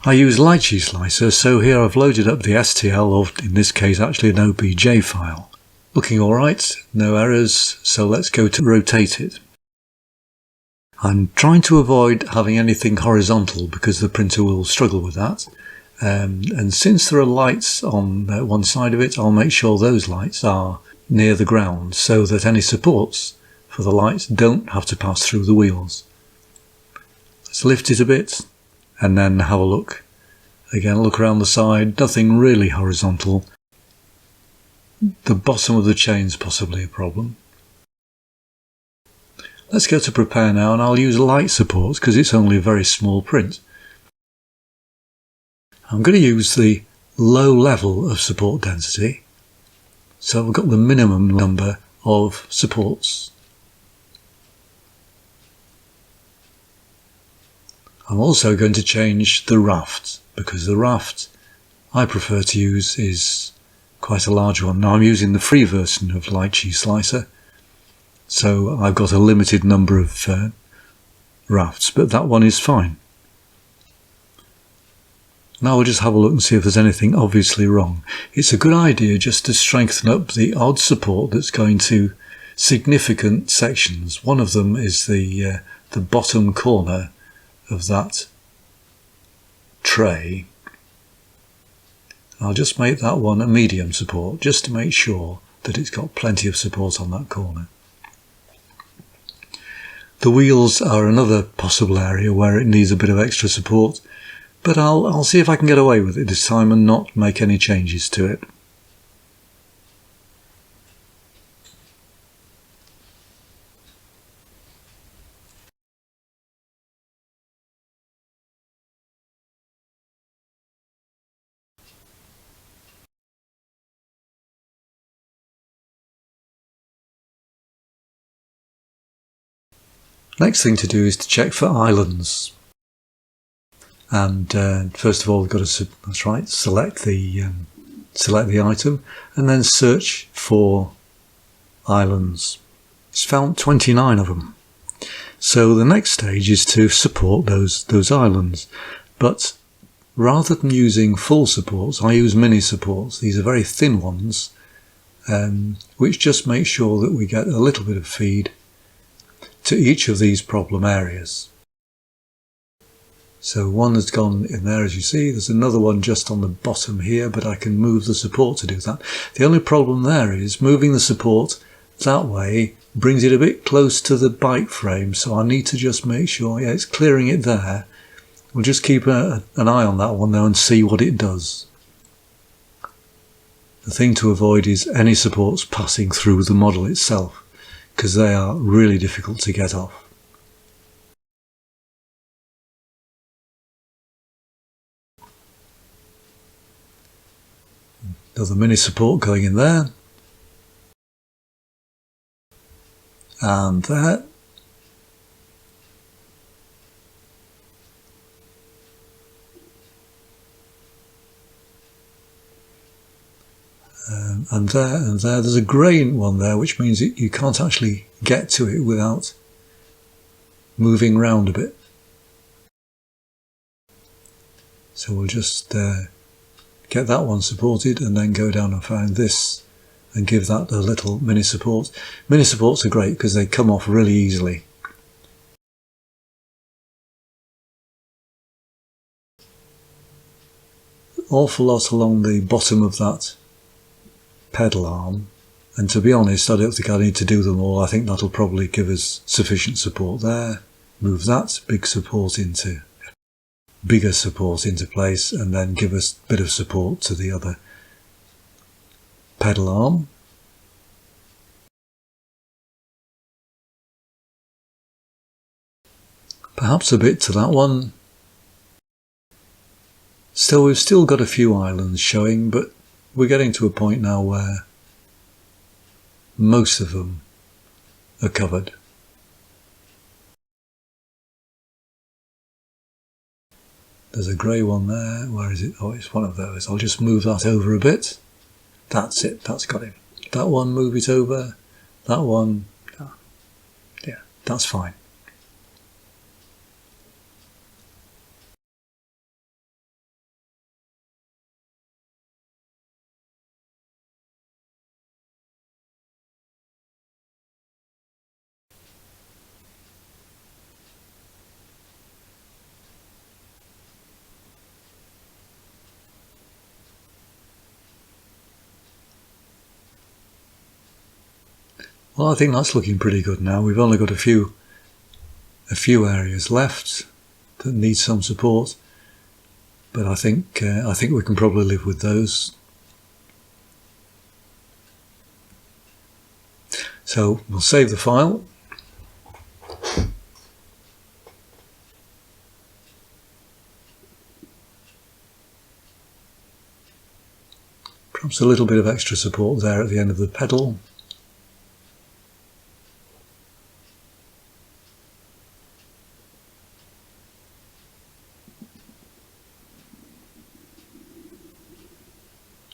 I use Lychee Slicer, so here I've loaded up the STL, or in this case actually an OBJ file. Looking alright, no errors, so let's go to rotate it. I'm trying to avoid having anything horizontal because the printer will struggle with that. And since there are lights on one side of it, I'll make sure those lights are near the ground so that any supports for the lights don't have to pass through the wheels. Let's lift it a bit and then have a look. Again, look around the side, nothing really horizontal. The bottom of the chain's possibly a problem. Let's go to prepare now, and I'll use light supports because it's only a very small print. I'm going to use the low level of support density, so I've got the minimum number of supports. I'm also going to change the raft because the raft I prefer to use is quite a large one. Now I'm using the free version of Lychee Slicer, so I've got a limited number of rafts, but that one is fine. Now we'll just have a look and see if there's anything obviously wrong. It's a good idea just to strengthen up the odd support that's going to significant sections. One of them is the bottom corner of that tray. I'll just make that one a medium support just to make sure that it's got plenty of support on that corner. The wheels are another possible area where it needs a bit of extra support, but I'll see if I can get away with it this time and not make any changes to it. Next thing to do is to check for islands, and first of all we've got to select the item and then search for islands. It's found 29 of them, so the next stage is to support those islands, but rather than using full supports I use mini supports. These are very thin ones, which just make sure that we get a little bit of feed to each of these problem areas. So one has gone in there, as you see. There's another one just on the bottom here, but I can move the support to do that. The only problem there is moving the support that way brings it a bit close to the bike frame, so I need to just make sure, yeah, it's clearing it there. We'll just keep an eye on that one though and see what it does. The thing to avoid is any supports passing through the model itself, because they are really difficult to get off. Another mini support going in there, and there. And there and there. There's a grey one there, which means you can't actually get to it without moving round a bit. So we'll just get that one supported and then go down and find this and give that a little mini support. Mini supports are great because they come off really easily. Awful lot along the bottom of that pedal arm, and to be honest I don't think I need to do them all. I think that'll probably give us sufficient support there. Move that bigger support into place, and then give us a bit of support to the other pedal arm. Perhaps a bit to that one. Still, we've still got a few islands showing, but we're getting to a point now where most of them are covered. There's a grey one there. Where is it? Oh, it's one of those. I'll just move that over a bit. That's it. That's got it. That one, move it over. That one, yeah, that's fine. Well, I think that's looking pretty good now. We've only got a few areas left that need some support, but I think we can probably live with those. So we'll save the file. Perhaps a little bit of extra support there at the end of the pedal.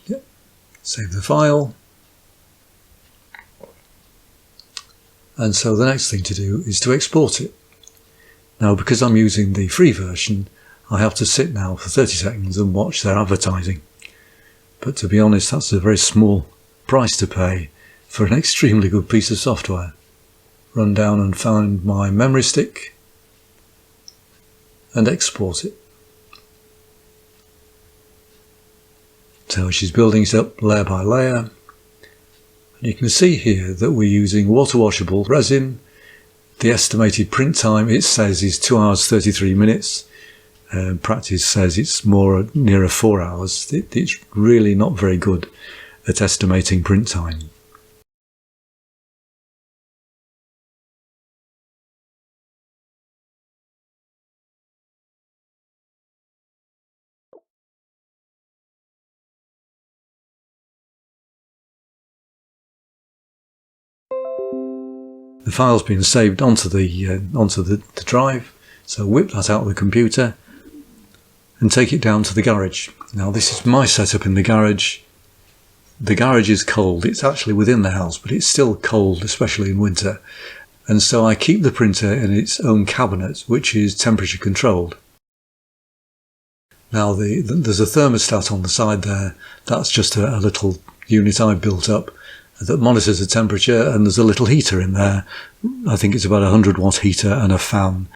Yep. Save the file. And so the next thing to do is to export it. Now, because I'm using the free version, I have to sit now for 30 seconds and watch their advertising. But to be honest, that's a very small price to pay for an extremely good piece of software. Run down and find my memory stick and export it. So she's building it up layer by layer. You can see here that we're using water washable resin. The estimated print time, it says, is 2 hours 33 minutes. Practice says it's more nearer 4 hours. It's really not very good at estimating print time. The file's been saved onto the drive, so whip that out of the computer and take it down to the garage. Now this is my setup in the garage. The garage is cold. It's actually within the house, but it's still cold, especially in winter. And so I keep the printer in its own cabinet, which is temperature controlled. Now there's a thermostat on the side there. That's just a little unit I built up that monitors the temperature, and there's a little heater in there. I think it's about a 100-watt heater and a fan,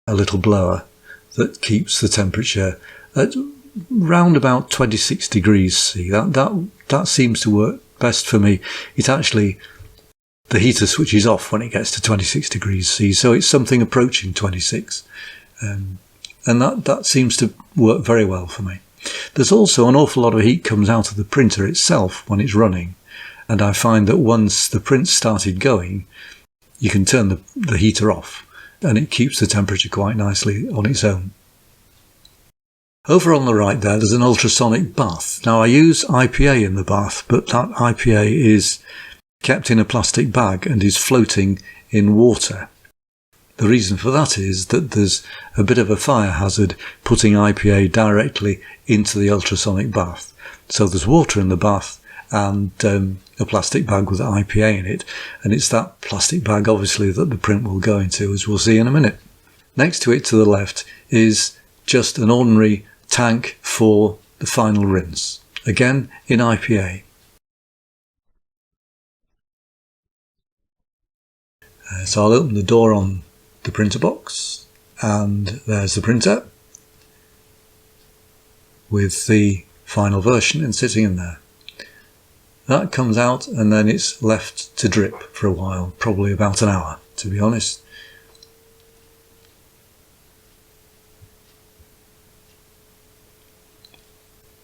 a little blower that keeps the temperature at round about 26 degrees C. That seems to work best for me. The heater switches off when it gets to 26 degrees C, so it's something approaching 26. And that seems to work very well for me. There's also an awful lot of heat comes out of the printer itself when it's running, and I find that once the print's started going, you can turn the heater off, and it keeps the temperature quite nicely on its own. Over on the right there's an ultrasonic bath. Now I use IPA in the bath, but that IPA is kept in a plastic bag and is floating in water. The reason for that is that there's a bit of a fire hazard putting IPA directly into the ultrasonic bath. So there's water in the bath and a plastic bag with IPA in it, and it's that plastic bag obviously that the print will go into, as we'll see in a minute. Next to it to the left is just an ordinary tank for the final rinse, again in IPA. So I'll open the door on the printer box, and there's the printer with the final version and sitting in there. That comes out and then it's left to drip for a while, probably about an hour, to be honest.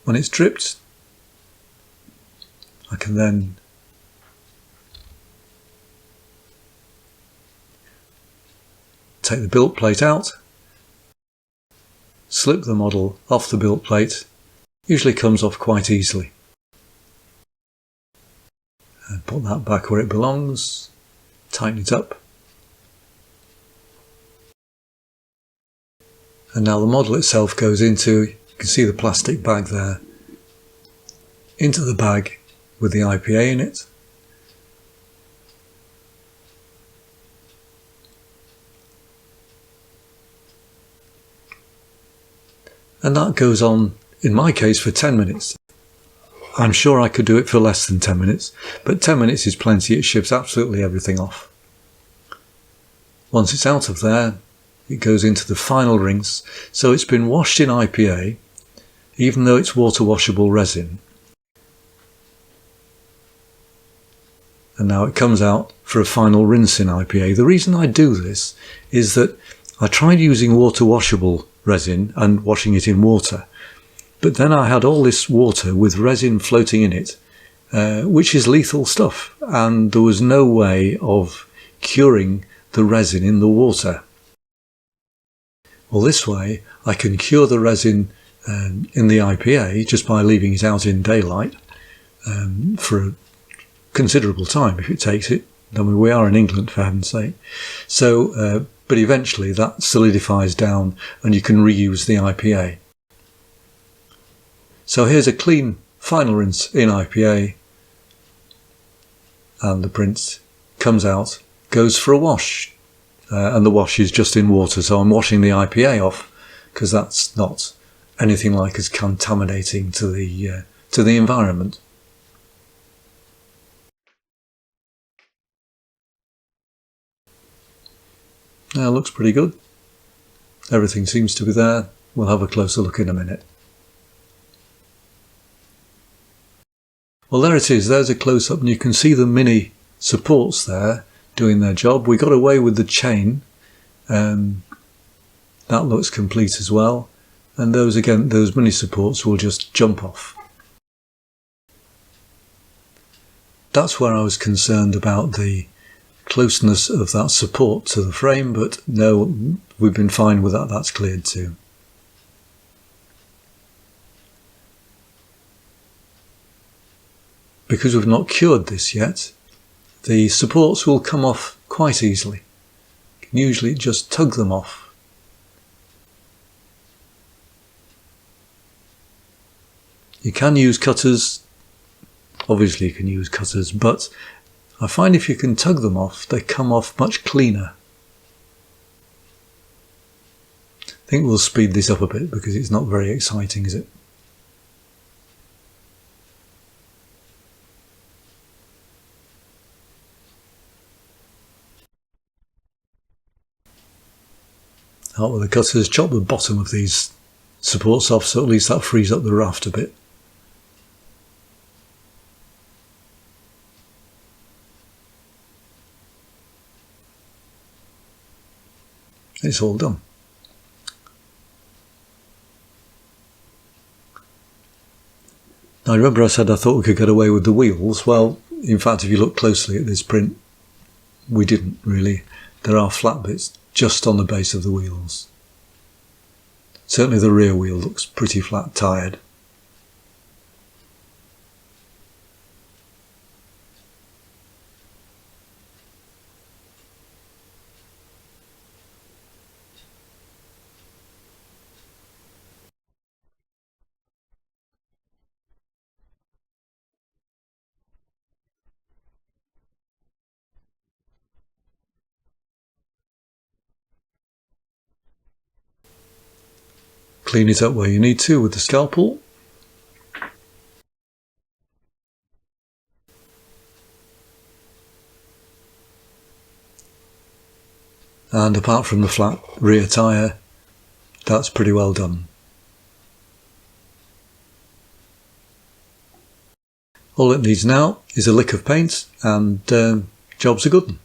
When it's dripped, I can then take the build plate out, slip the model off the build plate. Usually comes off quite easily. And put that back where it belongs, tighten it up. And now the model itself goes into, you can see the plastic bag there, into the bag with the IPA in it. And that goes on, in my case, for 10 minutes. I'm sure I could do it for less than 10 minutes, but 10 minutes is plenty. It ships absolutely everything off. Once it's out of there, it goes into the final rinse. So it's been washed in IPA, even though it's water washable resin. And now it comes out for a final rinse in IPA. The reason I do this is that I tried using water washable resin and washing it in water, but then I had all this water with resin floating in it, which is lethal stuff, and there was no way of curing the resin in the water. Well, this way I can cure the resin in the IPA just by leaving it out in daylight for a considerable time if it takes it. I mean, we are in England, for heaven's sake. So, but eventually that solidifies down and you can reuse the IPA. So here's a clean final rinse in IPA, and the print comes out, goes for a wash, and the wash is just in water, so I'm washing the IPA off because that's not anything like as contaminating to the environment. Now, looks pretty good. Everything seems to be there. We'll have a closer look in a minute. Well, there it is. There's a close-up, and you can see the mini supports there doing their job. We got away with the chain. That looks complete as well. And those mini supports will just jump off. That's where I was concerned about the closeness of that support to the frame, but no, we've been fine with that. That's cleared too. Because we've not cured this yet, the supports will come off quite easily. You can usually just tug them off. You can use cutters, obviously you can use cutters, but I find if you can tug them off, they come off much cleaner. I think we'll speed this up a bit because it's not very exciting, is it? Out with the cutters, chop the bottom of these supports off, so at least that frees up the raft a bit. It's all done. Now, remember I said I thought we could get away with the wheels. Well, in fact, if you look closely at this print, we didn't really. There are flat bits just on the base of the wheels. Certainly the rear wheel looks pretty flat tired. Clean it up where you need to with the scalpel. And apart from the flat rear tyre, that's pretty well done. All it needs now is a lick of paint and job's a good one.